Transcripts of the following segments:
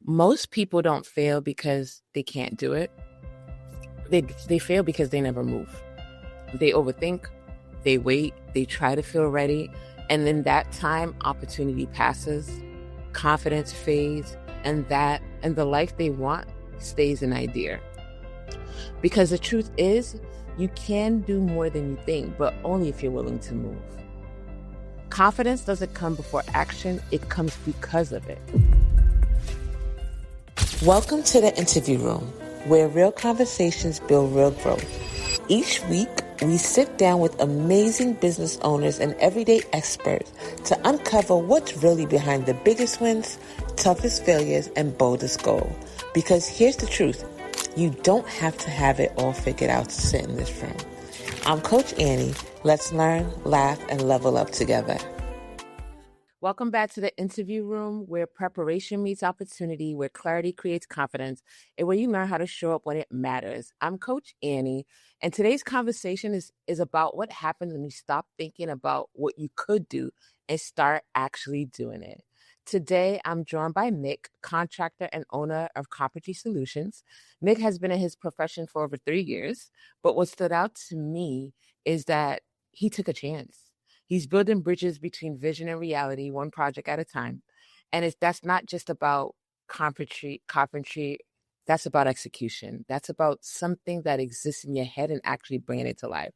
Most people don't fail because they can't do it. They fail because they never move. They overthink, they wait, they try to feel ready, and then that time opportunity passes, confidence fades, and the life they want stays an idea. Because the truth is, you can do more than you think, but only if you're willing to move. Confidence doesn't come before action, it comes because of it. Welcome to the interview room, where real conversations build real growth. Each week, we sit down with amazing business owners and everyday experts to uncover what's really behind the biggest wins, toughest failures, and boldest goals. Because here's the truth, you don't have to have it all figured out to sit in this room. I'm Coach Annie. Let's learn, laugh, and level up together. Welcome back to the interview room, where preparation meets opportunity, where clarity creates confidence, and where you learn how to show up when it matters. I'm Coach Annie, and today's conversation is about what happens when you stop thinking about what you could do and start actually doing it. Today, I'm joined by Nick, contractor and owner of Carpentry Solutions. Nick has been in his profession for over 3 years, but what stood out to me is that he took a chance. He's building bridges between vision and reality, one project at a time. And that's not just about carpentry, that's about execution. That's about something that exists in your head and actually bringing it to life.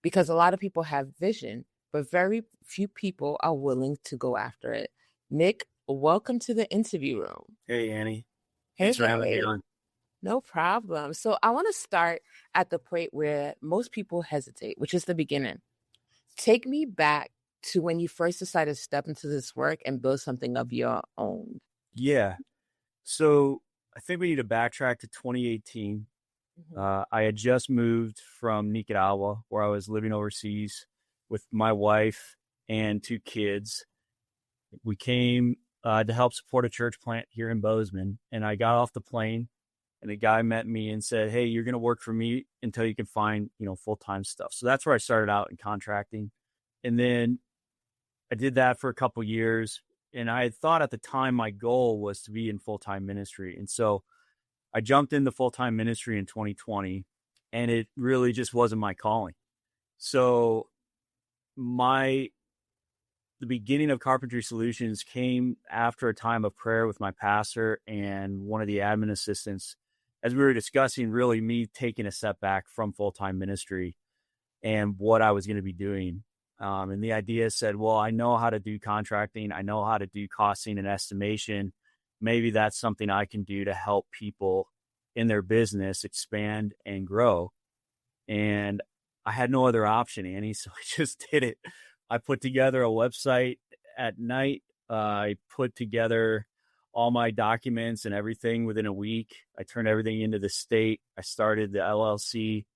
Because a lot of people have vision, but very few people are willing to go after it. Nick, welcome to the interview room. Hey, Annie. Thanks for having me on. No problem. So I want to start at the point where most people hesitate, which is the beginning. Take me back to when you first decided to step into this work and build something of your own. Yeah. So I think we need to backtrack to 2018. I had just moved from Nicaragua, where I was living overseas with my wife and 2 kids. We came to help support a church plant here in Bozeman. And I got off the plane and the guy met me and said, "Hey, you're going to work for me until you can find, full-time stuff." So that's where I started out in contracting. And then I did that for a couple years. And I had thought at the time my goal was to be in full-time ministry. And so I jumped into full-time ministry in 2020, and it really just wasn't my calling. So the beginning of Carpentry Solutions came after a time of prayer with my pastor and one of the admin assistants, as we were discussing really me taking a step back from full-time ministry and what I was going to be doing. And the idea said, well, I know how to do contracting. I know how to do costing and estimation. Maybe that's something I can do to help people in their business expand and grow. And I had no other option, Annie, so I just did it. I put together a website at night. I put together all my documents and everything within a week. I turned everything into the state. I started the LLC,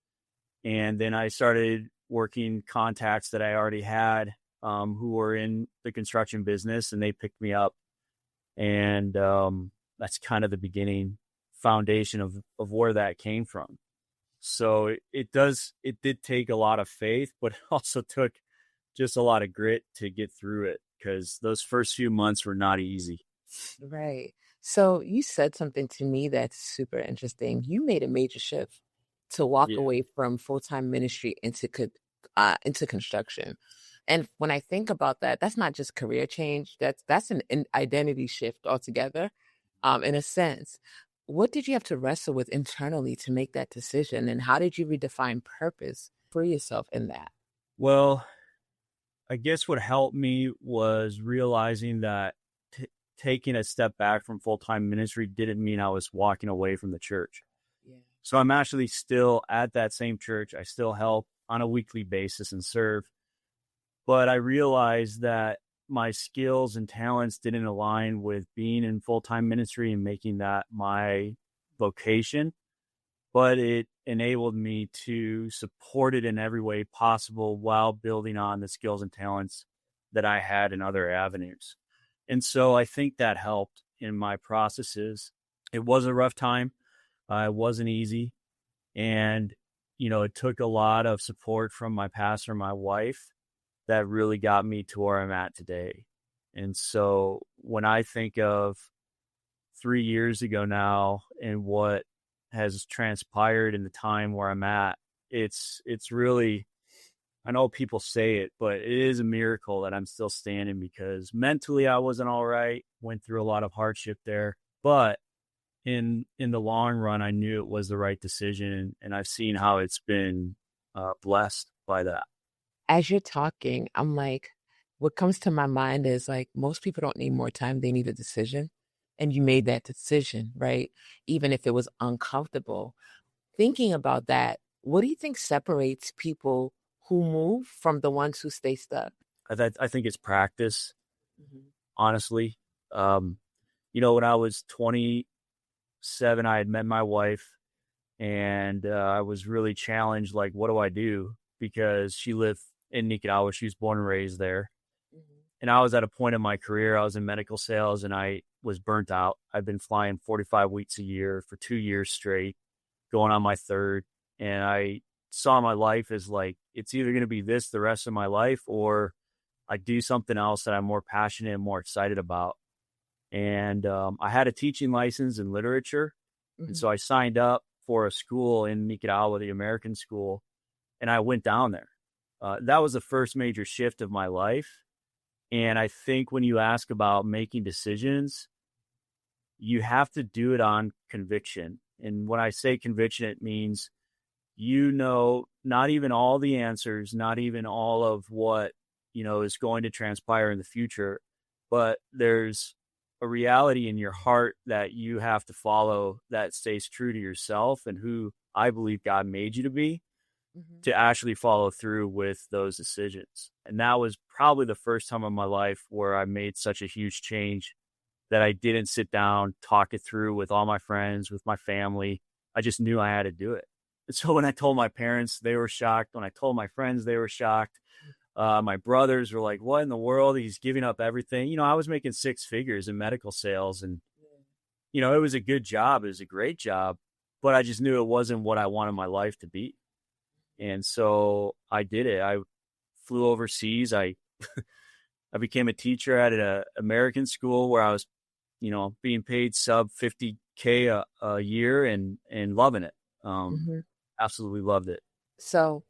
and then I started working contacts that I already had who were in the construction business, and they picked me up. And that's kind of the beginning foundation of where that came from. So it did take a lot of faith, but it also took just a lot of grit to get through it, because those first few months were not easy. Right. So you said something to me that's super interesting. You made a major shift to walk away from full-time ministry into construction. And when I think about that, that's not just career change. That's an identity shift altogether, in a sense. What did you have to wrestle with internally to make that decision? And how did you redefine purpose for yourself in that? Well, I guess what helped me was realizing that taking a step back from full-time ministry didn't mean I was walking away from the church. Yeah. So I'm actually still at that same church. I still help on a weekly basis and serve. But I realized that my skills and talents didn't align with being in full-time ministry and making that my vocation. But it enabled me to support it in every way possible while building on the skills and talents that I had in other avenues. And so I think that helped in my processes. It was a rough time. It wasn't easy. And, it took a lot of support from my pastor, my wife, that really got me to where I'm at today. And so when I think of 3 years ago now, and what has transpired in the time where I'm at, it's really, I know people say it, but it is a miracle that I'm still standing, because mentally I wasn't all right, went through a lot of hardship there, but in the long run, I knew it was the right decision, and I've seen how it's been blessed by that. As you're talking, I'm like, what comes to my mind is like most people don't need more time, they need a decision. And you made that decision, right? Even if it was uncomfortable. Thinking about that, what do you think separates people who move from the ones who stay stuck? I think it's practice, Mhm. honestly. Um, when I was 27, I had met my wife, and I was really challenged. Like, what do I do? Because she lived in Nicaragua. She was born and raised there. Mhm. And I was at a point in my career, I was in medical sales, and I was burnt out. I've been flying 45 weeks a year for 2 years straight, going on my third. And I saw my life as like, it's either going to be this the rest of my life, or I do something else that I'm more passionate and more excited about. And I had a teaching license in literature. And Mhm. so I signed up for a school in Nicaragua, the American school, and I went down there. That was the first major shift of my life. And I think when you ask about making decisions, you have to do it on conviction. And when I say conviction, it means not even all the answers, not even all of what, is going to transpire in the future, but there's a reality in your heart that you have to follow that stays true to yourself and who I believe God made you to be, Mhm. to actually follow through with those decisions. And that was probably the first time in my life where I made such a huge change, that I didn't sit down, talk it through with all my friends, with my family. I just knew I had to do it. And so when I told my parents, they were shocked. When I told my friends, they were shocked. My brothers were like, what in the world? He's giving up everything. I was making six figures in medical sales, and, it was a good job. It was a great job, but I just knew it wasn't what I wanted my life to be. And so I did it. I flew overseas. I became a teacher at an American school where I was, being paid sub 50K a year, and loving it. Um, Mhm. Absolutely loved it. So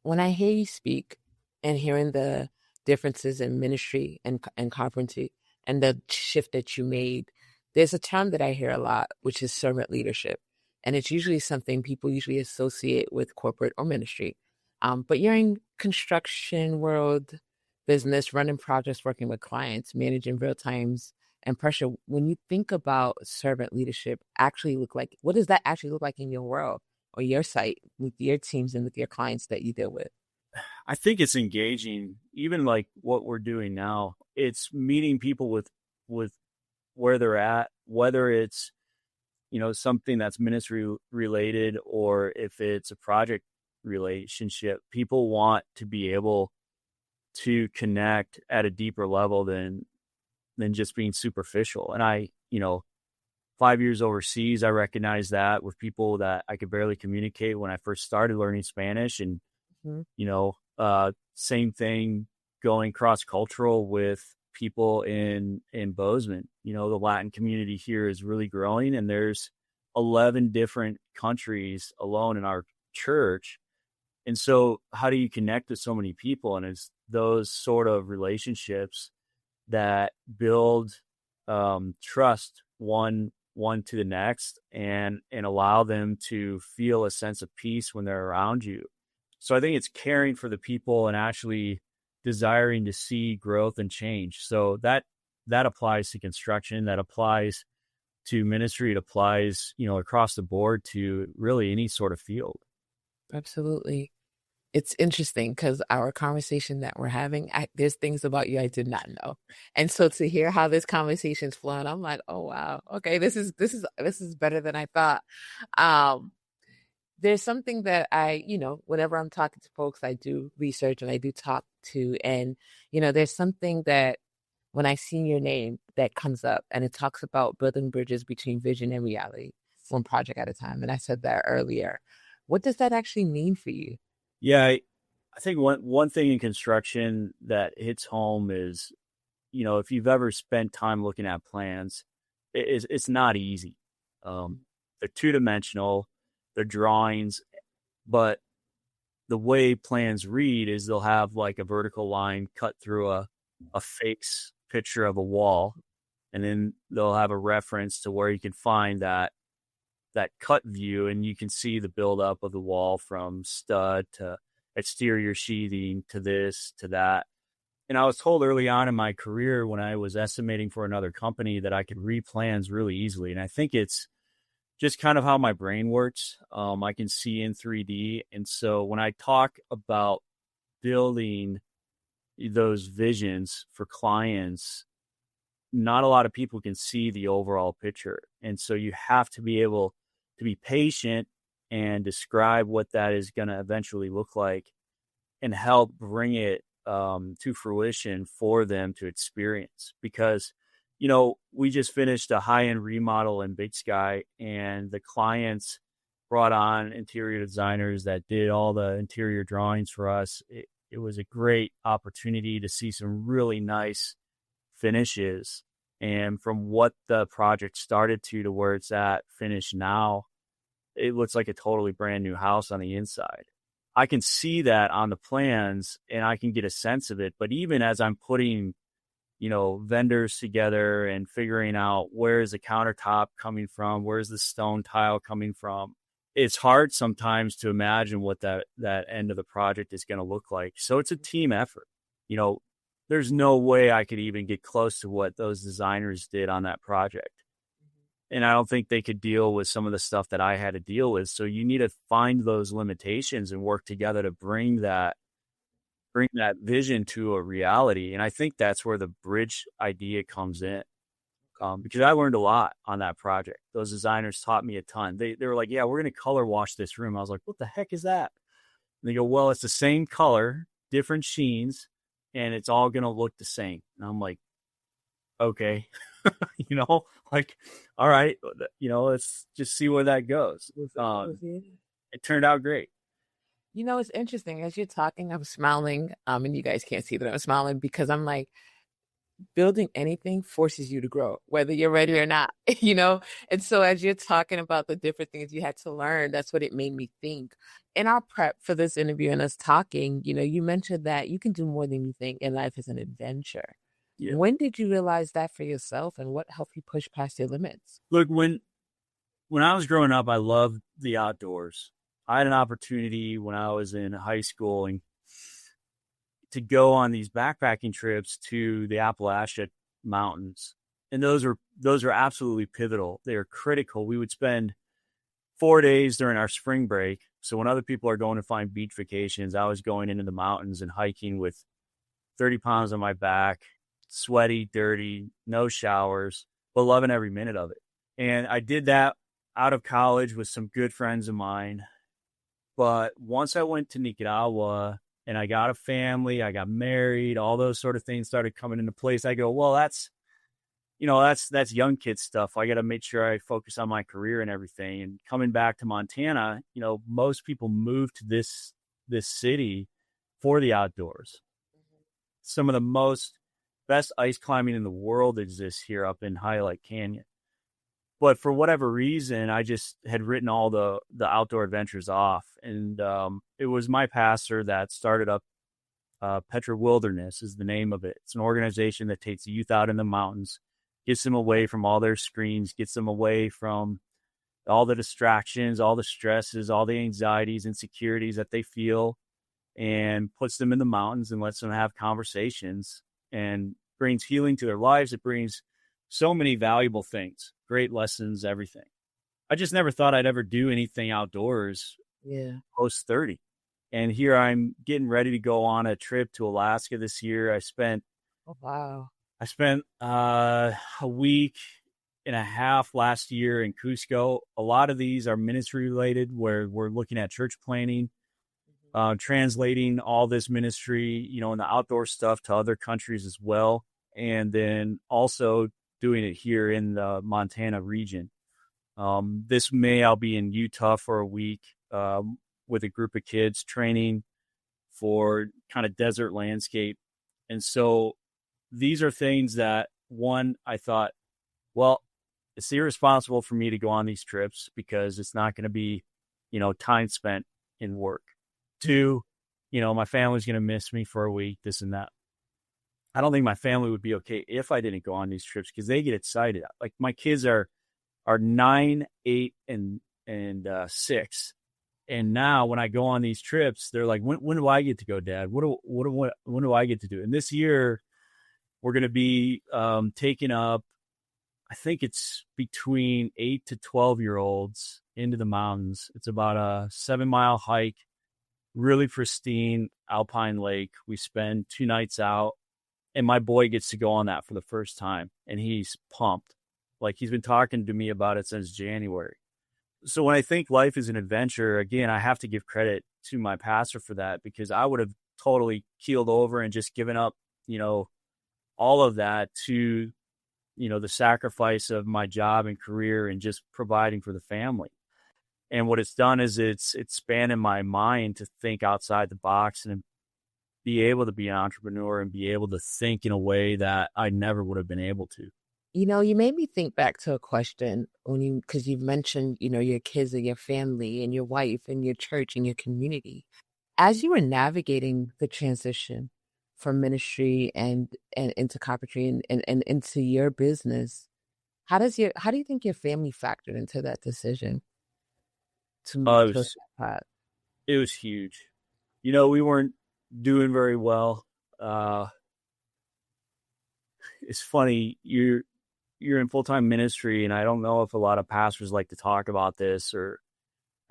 when I hear you speak and hearing the differences in ministry and carpentry and the shift that you made, there's a term that I hear a lot, which is servant leadership. And it's usually something people usually associate with corporate or ministry. But you're in construction world, business, running projects, working with clients, managing real times and pressure. When you think about servant leadership, actually look like, what does that actually look like in your world or your site with your teams and with your clients that you deal with? I think it's engaging, even like what we're doing now. It's meeting people with where they're at, whether it's, something that's ministry related, or if it's a project relationship. People want to be able to connect at a deeper level than just being superficial. And 5 years overseas, I recognized that with people that I could barely communicate when I first started learning Spanish. And, Mhm. same thing going cross cultural with people in Bozeman. The Latin community here is really growing, and there's 11 different countries alone in our church. And so how do you connect with so many people? And it's those sort of relationships that build trust one to the next, and allow them to feel a sense of peace when they're around you. So I think it's caring for the people and actually desiring to see growth and change. So that applies to construction, that applies to ministry, it applies, across the board to really any sort of field. Absolutely. It's interesting because our conversation that we're having, there's things about you I did not know, and so to hear how this conversation's flowing, I'm like, oh wow, okay, this is better than I thought. Um, there's something that whenever I'm talking to folks, I do research and I do talk to, and there's something that when I see your name that comes up, and it talks about building bridges between vision and reality, one project at a time, and I said that earlier. What does that actually mean for you? Yeah, I think one thing in construction that hits home is, if you've ever spent time looking at plans, it's not easy. They're two-dimensional, they're drawings, but the way plans read is they'll have like a vertical line cut through a fixed picture of a wall, and then they'll have a reference to where you can find that cut view, and you can see the buildup of the wall from stud to exterior sheathing to this to that. And I was told early on in my career when I was estimating for another company that I could read plans really easily. And I think it's just kind of how my brain works. I can see in 3D. And so when I talk about building those visions for clients, not a lot of people can see the overall picture. And so you have to be able to be patient and describe what that is going to eventually look like and help bring it to fruition for them to experience. Because, we just finished a high-end remodel in Big Sky, and the clients brought on interior designers that did all the interior drawings for us. It was a great opportunity to see some really nice finishes. And from what the project started to where it's at finished now, it looks like a totally brand new house on the inside. I can see that on the plans and I can get a sense of it. But even as I'm putting, vendors together and figuring out where is the countertop coming from, where's the stone tile coming from, it's hard sometimes to imagine what that end of the project is going to look like. So it's a team effort. There's no way I could even get close to what those designers did on that project. And I don't think they could deal with some of the stuff that I had to deal with. So you need to find those limitations and work together to bring that vision to a reality. And I think that's where the bridge idea comes in. Because I learned a lot on that project. Those designers taught me a ton. They were like, yeah, we're going to color wash this room. I was like, what the heck is that? And they go, well, it's the same color, different sheens, and it's all going to look the same. And I'm like, okay, all right, let's just see where that goes. It turned out great. It's interesting. As you're talking, I'm smiling, and you guys can't see that I'm smiling because I'm like, building anything forces you to grow, whether you're ready or not, And so as you're talking about the different things you had to learn, that's what it made me think. In our prep for this interview and us talking, you mentioned that you can do more than you think and life is an adventure. Yeah. When did you realize that for yourself and what helped you push past your limits? Look, when I was growing up, I loved the outdoors. I had an opportunity when I was in high school and to go on these backpacking trips to the Appalachia Mountains. And those are absolutely pivotal. They are critical. We would spend 4 days during our spring break. So when other people are going to find beach vacations, I was going into the mountains and hiking with 30 pounds on my back, sweaty, dirty, no showers, but loving every minute of it. And I did that out of college with some good friends of mine. But once I went to Nicaragua and I got a family, I got married, all those sort of things started coming into place. I go, well, that's young kid stuff. I got to make sure I focus on my career and everything. And coming back to Montana, most people move to this city for the outdoors. Some of the best ice climbing in the world exists here up in Highlight Canyon. But for whatever reason, I just had written all the outdoor adventures off. And it was my pastor that started up Petra Wilderness is the name of it. It's an organization that takes youth out in the mountains, gets them away from all their screens, gets them away from all the distractions, all the stresses, all the anxieties, insecurities that they feel, and puts them in the mountains and lets them have conversations and brings healing to their lives. It brings so many valuable things, great lessons, everything. I just never thought I'd ever do anything outdoors post 30. And here I'm getting ready to go on a trip to Alaska this year. I spent a week and a half last year in Cusco. A lot of these are ministry related, where we're looking at church planning, translating all this ministry, and the outdoor stuff to other countries as well. And then also doing it here in the Montana region. This May, I'll be in Utah for a week with a group of kids training for kind of desert landscape. And so these are things that, one, I thought, well, it's irresponsible for me to go on these trips because it's not going to be, time spent in work. Two, my family's going to miss me for a week, this and that. I don't think my family would be okay if I didn't go on these trips because they get excited. Like my kids are 9, 8, and 6. And now when I go on these trips, they're like, when do I get to go, Dad? When do I get to do? And this year we're going to be taking up, I think it's between 8 to 12-year-olds into the mountains. It's about a 7-mile hike, really pristine alpine lake. We spend 2 nights out, and my boy gets to go on that for the first time, and he's pumped. Like he's been talking to me about it since January. So when I think life is an adventure, again, I have to give credit to my pastor for that, because I would have totally keeled over and just given up, all of that to, the sacrifice of my job and career and just providing for the family. And what it's done is it's expanded my mind to think outside the box and be able to be an entrepreneur and be able to think in a way that I never would have been able to. You made me think back to a question because you've mentioned, your kids and your family and your wife and your church and your community. As you were navigating the transition from ministry and into carpentry and into your business, how do you think your family factored into that decision to move to that path? It was huge. We weren't doing very well. It's funny, you're in full-time ministry, and I don't know if a lot of pastors like to talk about this, or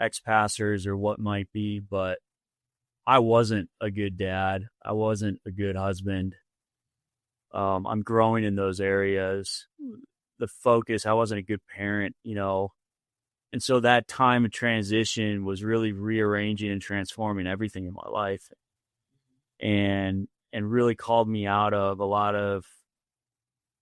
ex-pastors or what might be, but I wasn't a good dad. I wasn't a good husband. I'm growing in those areas. The focus, I wasn't a good parent, and so that time of transition was really rearranging and transforming everything in my life, and really called me out of a lot of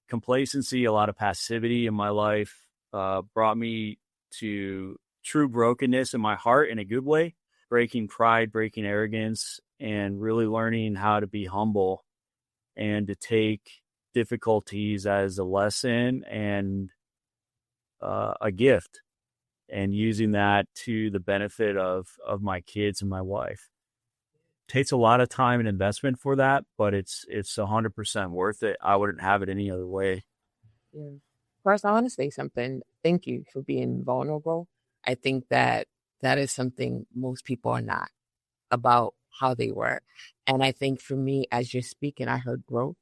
complacency, a lot of passivity in my life, brought me to true brokenness in my heart in a good way, breaking pride, breaking arrogance, and really learning how to be humble and to take difficulties as a lesson and a gift, and using that to the benefit of my kids and my wife. Takes a lot of time and investment for that, but it's 100% worth it. I wouldn't have it any other way. Yeah. First, I want to say something. Thank you for being vulnerable. I think that is something most people are not about how they work. And I think for me, as you're speaking, I heard growth,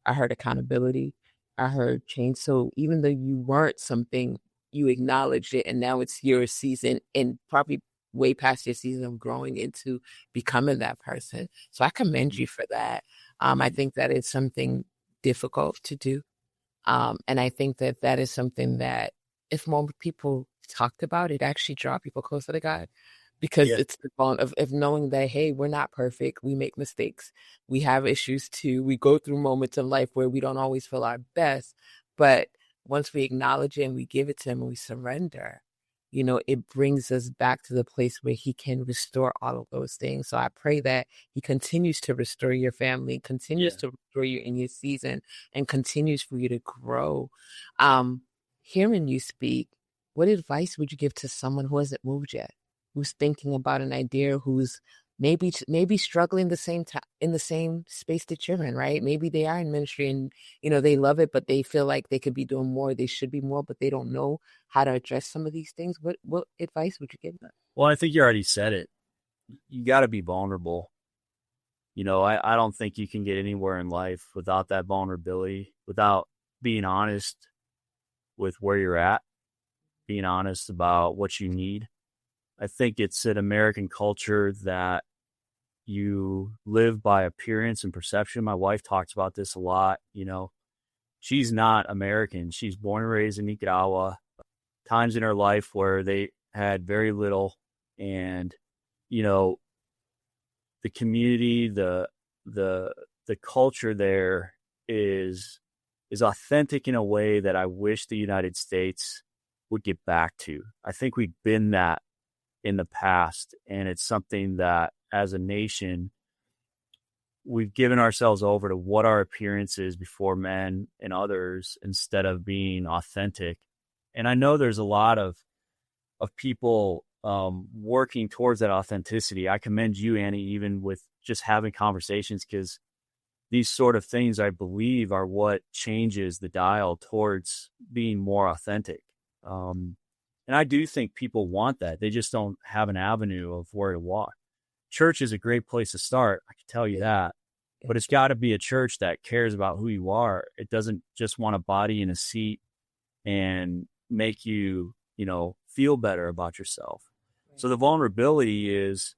I heard accountability, I heard change. So even though you weren't something, you acknowledged it, and now it's your season, and probably way past your season of growing into becoming that person. So I commend you for that. I think that is something difficult to do. And I think that is something that if more people talked about, it actually draw people closer to God, because it's the bond of knowing that, hey, we're not perfect. We make mistakes. We have issues too. We go through moments in life where we don't always feel our best, but once we acknowledge it and we give it to him and we surrender, it brings us back to the place where he can restore all of those things. So I pray that he continues to restore your family, continues to restore you in your season, and continues for you to grow. Hearing you speak, what advice would you give to someone who hasn't moved yet, who's thinking about an idea, who's maybe struggling in the same space that you're in, right? Maybe they are in ministry and, they love it, but they feel like they could be doing more. They should be more, but they don't know how to address some of these things. What advice would you give them? Well, I think you already said it. You got to be vulnerable. I don't think you can get anywhere in life without that vulnerability, without being honest with where you're at, being honest about what you need. I think it's an American culture that you live by appearance and perception. My wife talks about this a lot. She's not American. She's born and raised in Nicaragua. Times in her life where they had very little, and the community, the culture there is authentic in a way that I wish the United States would get back to. I think we've been that in the past, and it's something that as a nation we've given ourselves over to what our appearance is before men and others, instead of being authentic And I know there's a lot of people working towards that authenticity. I commend you, Annie, even with just having conversations, because these sort of things, I believe, are what changes the dial towards being more authentic. And I do think people want that. They just don't have an avenue of where to walk. Church is a great place to start. I can tell you that. But it's got to be a church that cares about who you are. It doesn't just want a body in a seat and make you, feel better about yourself. So the vulnerability is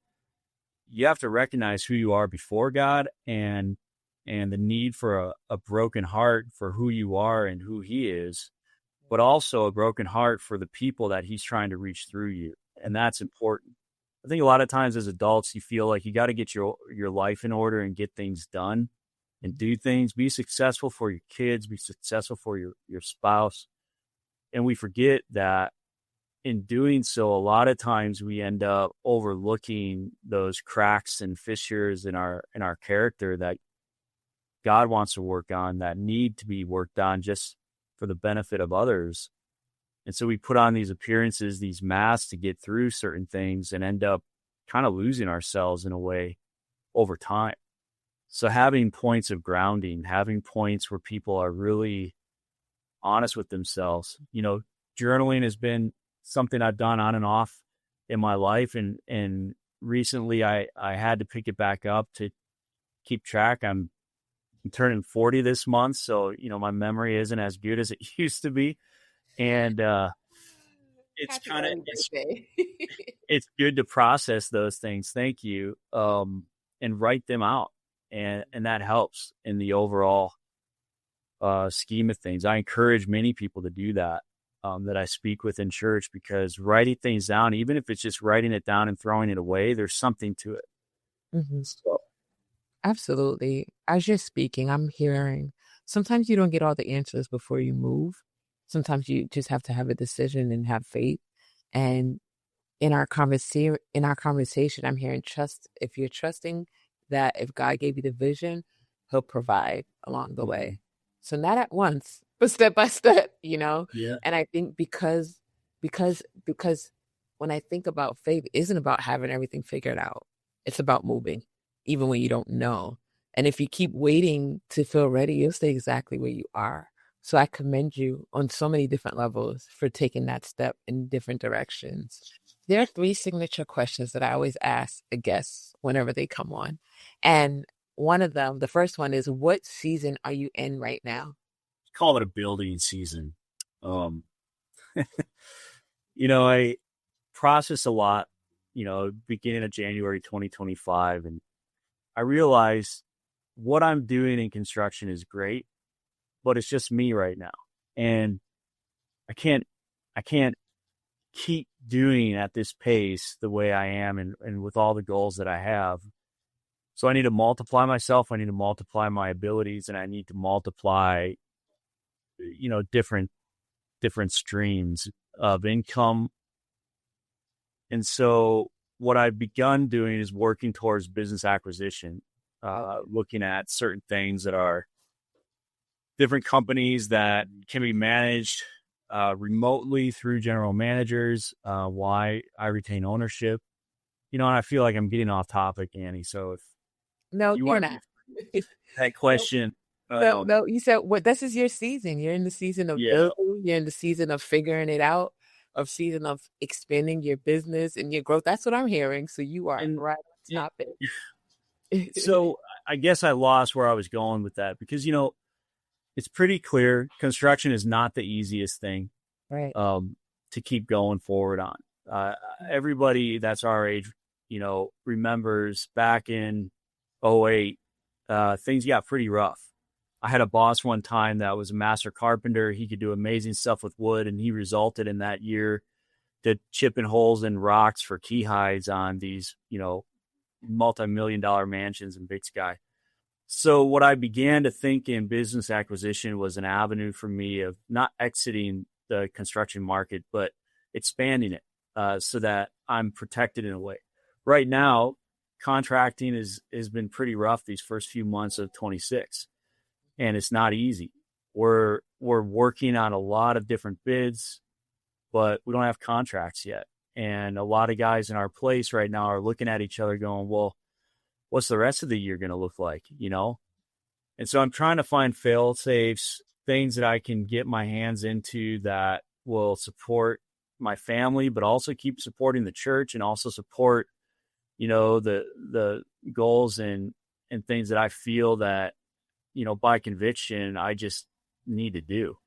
you have to recognize who you are before God, and the need for a broken heart for who you are and who he is, but also a broken heart for the people that he's trying to reach through you. And that's important. I think a lot of times as adults, you feel like you got to get your life in order and get things done and do things, be successful for your kids, be successful for your spouse. And we forget that in doing so, a lot of times we end up overlooking those cracks and fissures in our character that God wants to work on, that need to be worked on just for the benefit of others. And so we put on these appearances, these masks to get through certain things, and end up kind of losing ourselves in a way over time. So having points of grounding, having points where people are really honest with themselves, journaling has been something I've done on and off in my life. And recently I had to pick it back up to keep track. I'm turning 40 this month. So, my memory isn't as good as it used to be. And it's kind of, it's good to process those things. Thank you. And write them out. And that helps in the overall scheme of things. I encourage many people to do that. That I speak with in church, because writing things down, even if it's just writing it down and throwing it away, there's something to it. Mm-hmm. So. Absolutely. As you're speaking, I'm hearing sometimes you don't get all the answers before you move. Sometimes you just have to have a decision and have faith. And in our conversation, I'm hearing trust. If you're trusting that if God gave you the vision, he'll provide along the way. So not at once, but step by step, Yeah. And I think because when I think about faith, it isn't about having everything figured out. It's about moving, even when you don't know. And if you keep waiting to feel ready, you'll stay exactly where you are. So I commend you on so many different levels for taking that step in different directions. There are 3 signature questions that I always ask a guest whenever they come on. And one of them, the first one is, what season are you in right now? Call it a building season. I process a lot, beginning of January 2025. And I realize what I'm doing in construction is great, but it's just me right now. And I can't keep doing at this pace the way I am and with all the goals that I have. So I need to multiply myself. I need to multiply my abilities, and I need to multiply, different streams of income. And so what I've begun doing is working towards business acquisition, looking at certain things that are different companies that can be managed remotely through general managers, why I retain ownership. And I feel like I'm getting off topic, Annie. So if you're not. That question. No, you said this is your season. You're in the season of building. You're in the season of figuring it out, of season of expanding your business and your growth. That's what I'm hearing. So you are right on topic. So I guess I lost where I was going with that, because, it's pretty clear construction is not the easiest thing, right? To keep going forward on. Everybody that's our age, remembers back in 2008, things got pretty rough. I had a boss one time that was a master carpenter. He could do amazing stuff with wood, and he resulted in that year to chipping holes in rocks for key hides on these, multi-million-dollar mansions in Big Sky. So what I began to think in business acquisition was an avenue for me of not exiting the construction market, but expanding it so that I'm protected in a way. Right now, contracting has been pretty rough these first few months of 26, and it's not easy. We're working on a lot of different bids. but we don't have contracts yet. And a lot of guys in our place right now are looking at each other going, well, what's the rest of the year going to look like, you know? And so I'm trying to find fail safes, things that I can get my hands into that will support my family, but also keep supporting the church and also support, you know, the goals and things that I feel that, you know, by conviction, I just need to do.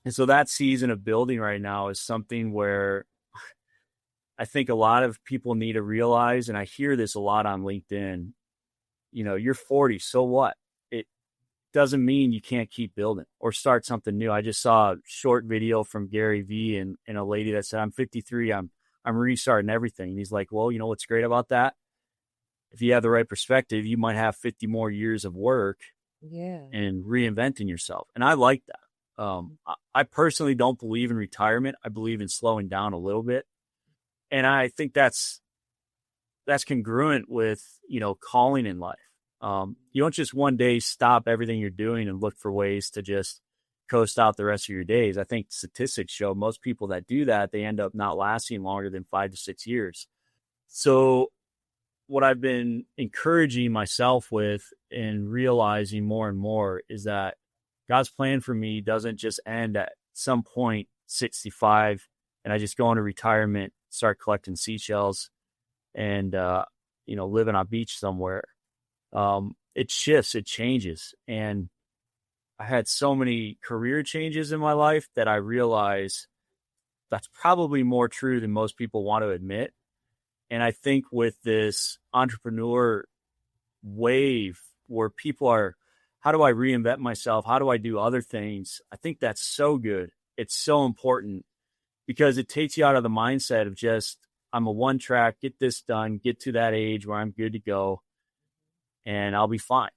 And so that season of building right now is something where I think a lot of people need to realize, and I hear this a lot on LinkedIn, you know, you're 40, so what? It doesn't mean you can't keep building or start something new. I just saw a short video from Gary Vee and a lady that said, I'm 53, I'm restarting everything. And he's like, well, you know what's great about that? If you have the right perspective, you might have 50 more years of work and reinventing yourself. And I like that. I personally don't believe in retirement. I believe in slowing down a little bit. And I think that's congruent with, you know, calling in life. You don't just one day stop everything you're doing and look for ways to just coast out the rest of your days. I think statistics show most people that do that, they end up not lasting longer than 5 to 6 years. So what I've been encouraging myself with and realizing more and more is that God's plan for me doesn't just end at some point 65 and I just go into retirement, start collecting seashells and, you know, live on a beach somewhere. It shifts, it changes. And I had so many career changes in my life that I realize that's probably more true than most people want to admit. And I think with this entrepreneur wave where people are, how do I reinvent myself? How do I do other things? I think that's so good. It's so important because it takes you out of the mindset of just, I'm a one track, get this done, get to that age where I'm good to go and I'll be fine.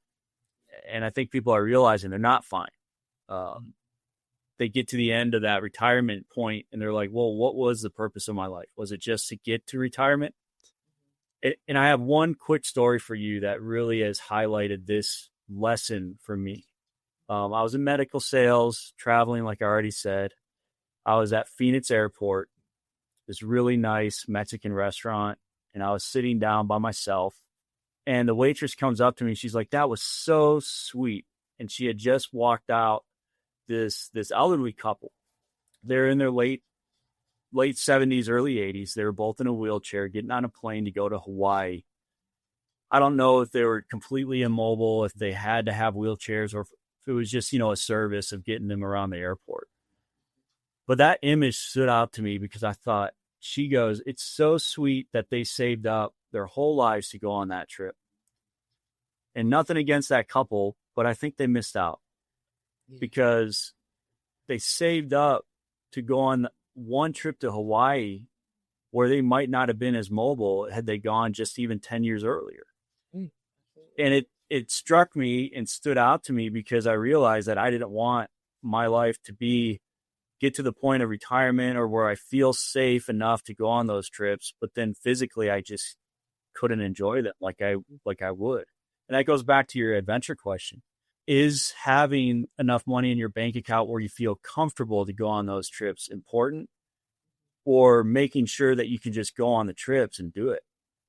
And I think people are realizing they're not fine. They get to the end of that retirement point and they're like, well, what was the purpose of my life? Was it just to get to retirement? And I have one quick story for you that really has highlighted this lesson for me. I was in medical sales, traveling, like I already said. I was at Phoenix Airport, this really nice Mexican restaurant, and I was sitting down by myself. And the waitress comes up to me. She's like, that was so sweet. And she had just walked out this elderly couple. They're in their late 70s, early 80s. They were both in a wheelchair, getting on a plane to go to Hawaii. I don't know if they were completely immobile, if they had to have wheelchairs, or if it was just, you know, a service of getting them around the airport. But that image stood out to me because I thought, she goes, it's so sweet that they saved up their whole lives to go on that trip. And nothing against that couple, but I think they missed out because they saved up to go on one trip to Hawaii where they might not have been as mobile had they gone just even 10 years earlier. And it struck me and stood out to me because I realized that I didn't want my life to get to the point of retirement or where I feel safe enough to go on those trips, but then physically I just couldn't enjoy them like I would. And that goes back to your adventure question. Is having enough money in your bank account where you feel comfortable to go on those trips important, or making sure that you can just go on the trips and do it?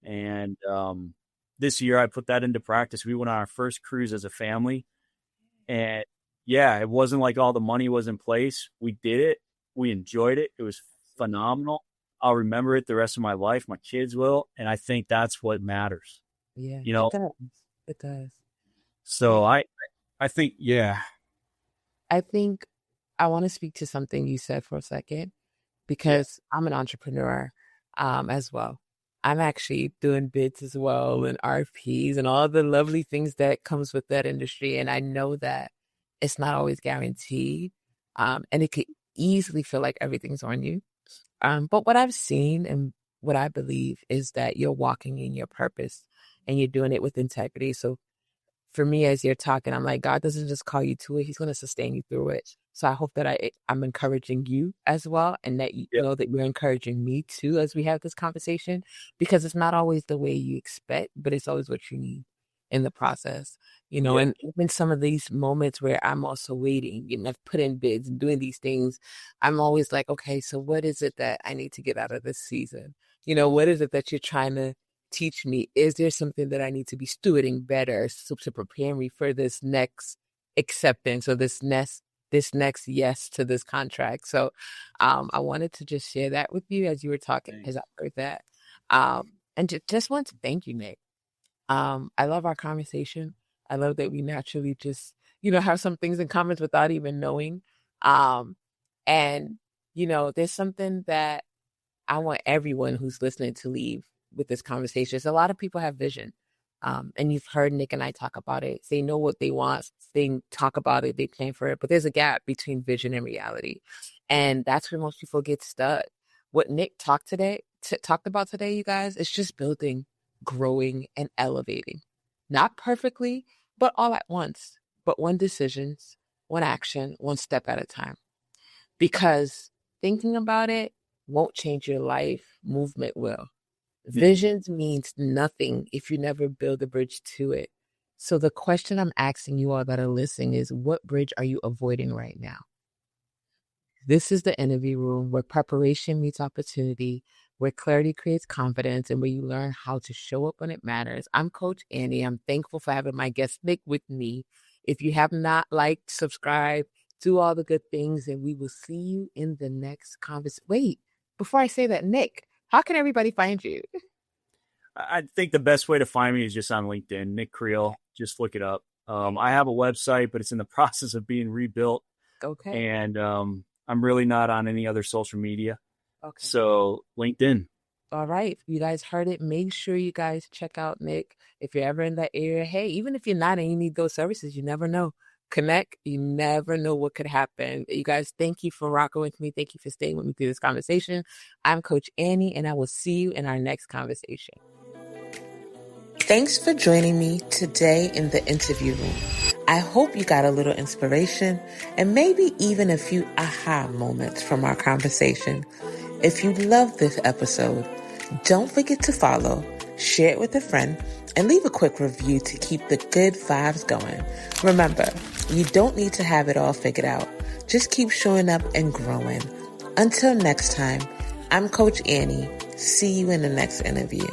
And this year I put that into practice. We went on our first cruise as a family, and yeah, it wasn't like all the money was in place. We did it. We enjoyed it. It was phenomenal. I'll remember it the rest of my life. My kids will. And I think that's what matters. Yeah, you know, it does. So I think, yeah. I think I want to speak to something you said for a second because I'm an entrepreneur as well. I'm actually doing bids as well and RFPs and all the lovely things that comes with that industry. And I know that it's not always guaranteed. And it could easily feel like everything's on you. But what I've seen and what I believe is that you're walking in your purpose and you're doing it with integrity. So for me, as you're talking, I'm like, God doesn't just call you to it. He's going to sustain you through it. So I hope that I'm encouraging you as well. And that you know that you're encouraging me too, as we have this conversation, because it's not always the way you expect, but it's always what you need. in the process, and even some of these moments where I'm also waiting, I've put in bids and doing these things. I'm always like, okay, so what is it that I need to get out of this season? What is it that you're trying to teach me? Is there something that I need to be stewarding better to prepare me for this next acceptance or this next yes to this contract? So I wanted to just share that with you as you were talking, as I heard that. And just want to thank you, Nick. I love our conversation. I love that we naturally just, have some things in common without even knowing. And, there's something that I want everyone who's listening to leave with this conversation. A lot of people have vision. And you've heard Nick and I talk about it. They know what they want. They talk about it. They plan for it. But there's a gap between vision and reality. And that's where most people get stuck. What Nick talked about today, you guys, is just building, growing, and elevating. Not perfectly, but all at once. But one decision, one action, one step at a time. Because thinking about it won't change your life. Movement will. Visions means nothing if you never build a bridge to it. So the question I'm asking you all that are listening is, what bridge are you avoiding right now? This is the interview room where preparation meets opportunity, where clarity creates confidence, and where you learn how to show up when it matters. I'm Coach Annie. I'm thankful for having my guest Nick with me. If you have not liked, subscribe, do all the good things, and we will see you in the next conversation. Wait, before I say that, Nick, how can everybody find you? I think the best way to find me is just on LinkedIn, Nick Creal. Just look it up. I have a website, but it's in the process of being rebuilt. Okay. And I'm really not on any other social media. Okay. So LinkedIn. All right. You guys heard it. Make sure you guys check out Nick. If you're ever in that area, hey, even if you're not and you need those services, you never know. Connect. You never know what could happen. You guys, thank you for rocking with me. Thank you for staying with me through this conversation. I'm Coach Annie, and I will see you in our next conversation. Thanks for joining me today in the interview room. I hope you got a little inspiration and maybe even a few aha moments from our conversation. If you loved this episode, don't forget to follow, share it with a friend, and leave a quick review to keep the good vibes going. Remember, you don't need to have it all figured out. Just keep showing up and growing. Until next time, I'm Coach Annie. See you in the next interview.